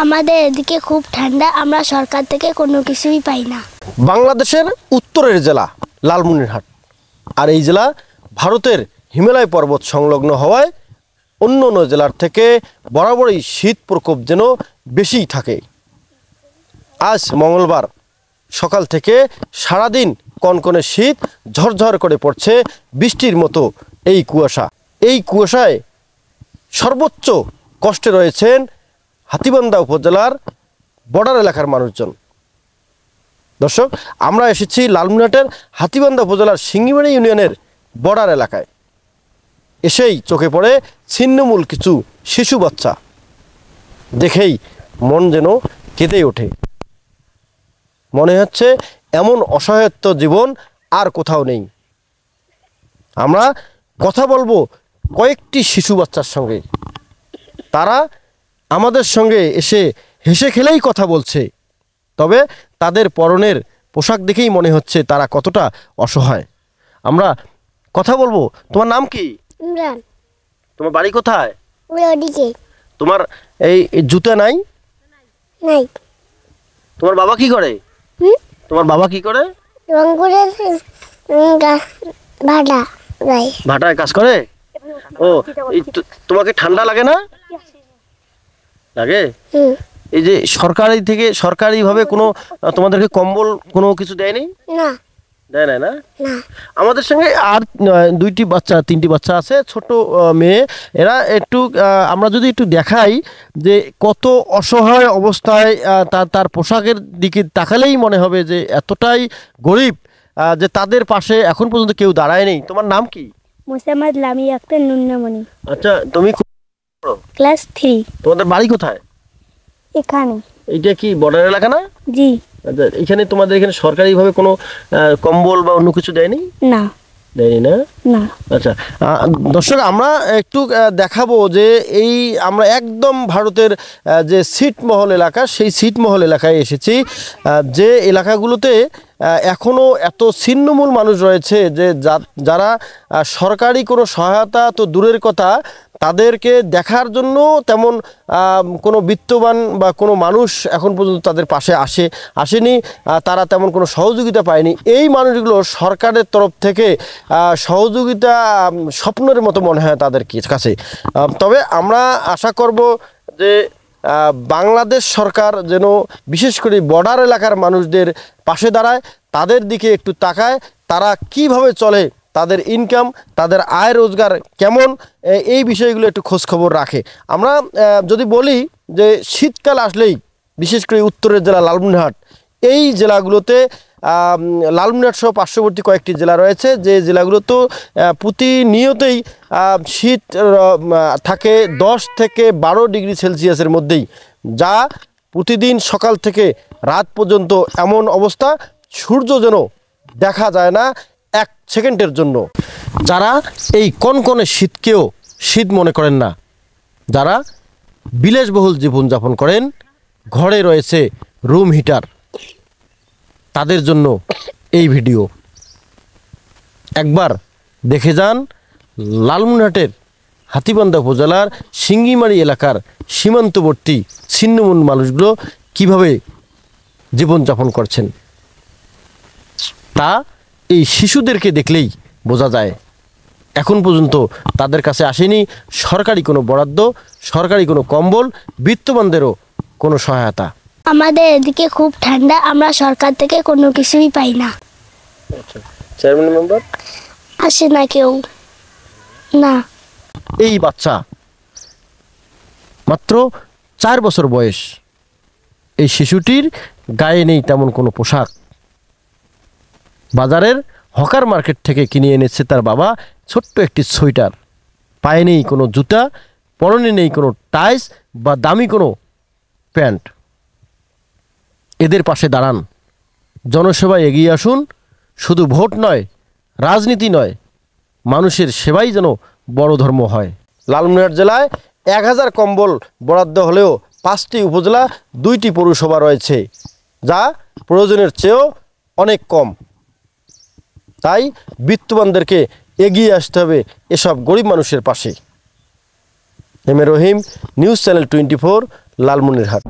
আমাদের এদিকে খুব ঠান্ডা, আমরা সরকার থেকে কোনো কিছুই পাই না। বাংলাদেশের উত্তরের জেলা লালমনিরহাট, আর এই জেলা ভারতের হিমালয় পর্বত সংলগ্ন হওয়ায় অন্য অন্য জেলার থেকে বরাবরই শীত প্রকোপ যেন বেশিই থাকে। আজ মঙ্গলবার সকাল থেকে সারাদিন কনকনে শীত, ঝরঝর করে পড়ছে বৃষ্টির মতো এই কুয়াশা। এই কুয়াশায় সর্বোচ্চ কষ্টে রয়েছেন হাতীবান্ধা উপজেলার বর্ডার এলাকার মানুষজন। দর্শক, আমরা এসেছি লালমনিরহাটের হাতীবান্ধা উপজেলার সিঙ্গিমারি ইউনিয়নের বর্ডার এলাকায়। এসেই চোখে পড়ে ছিন্নমূল কিছু শিশু বাচ্চা, দেখেই মন যেন কেঁদে ওঠে। মনে হচ্ছে এমন অসহায়ত্ব জীবন আর কোথাও নেই। আমরা কথা বলবো কয়েকটি শিশু বাচ্চার সঙ্গে, তারা আমাদের সঙ্গে এসে হেসে খেলেই কথা বলছে, তবে তাদের পরনের পোশাক দেখেই মনে হচ্ছে তারা কতটা অসহায়। আমরা কথা বলবো। তোমার নাম কি? ইমরান। তোমার বাড়ি কোথায়? ওদিকে। তোমার এই জুতা নাই? নাই। তোমার বাবা কি করে? তোমার বাবা কি করে? রংপুরের ভাটা যায়। ভাটায় কাজ করে? ও, তোমাকে ঠান্ডা লাগে না? লাগে? এই যে সরকারিভাবে কোনো তোমাদেরকে কম্বল কোনো কিছু দেয়নি? না, দেয় না। না, না। আমাদের সঙ্গে আর তিনটি বাচ্চা আছে, ছোট মেয়ে। এরা একটু আমরা যদি একটু দেখাই যে কত অসহায় অবস্থায়, তার পোশাকের দিকে তাকালেই মনে হবে যে এতটাই গরিব যে তাদের পাশে এখন পর্যন্ত কেউ দাঁড়ায় নেই। তোমার নাম কি? মোসাম্মদ লামিয়া আক্তার নুন্নামণি। আচ্ছা, তুমি ক্লাস 3। তোমাদের বাড়ি কোথায়? এখানে। এইটা কি বর্ডার এলাকা না? জি। আচ্ছা, তোমাদের এখানে সরকারিভাবে কোনো কম্বল বা অন্য কিছু দেয়নি? না, দেয়নি না? না। আচ্ছা, দর্শক, আমরা একটু দেখাবো যে আমরা একদম ভারতের যে ছিটমহল এলাকা, সেই ছিটমহল এলাকায় এসেছি, যে এলাকাগুলোতে এখনও এত ছিন্নমূল মানুষ রয়েছে যে যারা সরকারি কোনো সহায়তা তো দূরের কথা, তাদেরকে দেখার জন্য তেমন কোনো বিত্তবান বা কোনো মানুষ এখন পর্যন্ত তাদের পাশে আসেনি। তারা তেমন কোনো সহযোগিতা পায়নি। এই মানুষগুলো সরকারের তরফ থেকে সহযোগিতা স্বপ্নের মতো মনে হয় তাদের কাছে। তবে আমরা আশা করব যে বাংলাদেশ সরকার যেন বিশেষ করে বর্ডার এলাকার মানুষদের পাশে দাঁড়ায়, তাদের দিকে একটু তাকায়, তারা কিভাবে চলে, তাদের ইনকাম, তাদের আয় রোজগার কেমন, এই বিষয়গুলো একটু খোঁজখবর রাখে। আমরা যদি বলি যে শীতকাল আসলেই বিশেষ করে উত্তরের জেলা লালমনিরহাট, এই জেলাগুলোতে লালমনিরহাট সহ পার্শ্ববর্তী কয়েকটি জেলা রয়েছে, যে জেলাগুলোতেও প্রতিনিয়তই শীত থাকে 10 থেকে 12 ডিগ্রি সেলসিয়াসের মধ্যেই, যা প্রতিদিন সকাল থেকে রাত পর্যন্ত এমন অবস্থা, সূর্য যেন দেখা যায় না 1 সেকেন্ডের জন্য। যারা এই কনকনে শীতকেও শীত মনে করেন না, যারা বিলাসবহুল জীবনযাপন করেন, ঘরে রয়েছে রুম হিটার, তাদের জন্য এই ভিডিও। একবার দেখে যান লালমনিরহাটের হাতীবান্ধা উপজেলার সিঙ্গিমারি এলাকার সীমান্তবর্তী ছিন্নমূল মানুষগুলো কিভাবে জীবনযাপন করছেন, তা এই শিশুদেরকে দেখলেই বোঝা যায়। এখন পর্যন্ত তাদের কাছে আসেনি সরকারি কোনো বরাদ্দ, সরকারি কোনো কম্বল, বিত্তবানদেরও কোনো সহায়তা। আমাদের এদিকে খুব ঠান্ডা, আমরা সরকার থেকে কোনো কিছুই পাই না। চেয়ারম্যান মেম্বার আসে না কেউ, না। এই বাচ্চা মাত্র 4 বছর বয়স, এই শিশুটির গায়ে নেই তেমন কোনো পোশাক। বাজারের হকার মার্কেট থেকে কিনে এনেছে তার বাবা ছোট্ট একটি সোয়েটার, পায়ে নেই কোনো জুতা, পরনে নেই কোনো টাইস বা দামি কোনো প্যান্ট। এদের পাশে দাঁড়ান, জনসেবায় এগিয়ে আসুন। শুধু ভোট নয়, রাজনীতি নয়, মানুষের সেবাই যেন বড় ধর্ম হয়। লালমনিরহাট জেলায় 1000 কম্বল বরাদ্দ হলেও 5টি উপজেলা, 2টি পৌরসভা রয়েছে, যা প্রয়োজনের চেয়েও অনেক কম। তাই বিত্তবানদেরকে এগিয়ে আসতে হবে এসব গরিব মানুষের পাশে। M A Rahim, news channel 24, Lalmonirhat.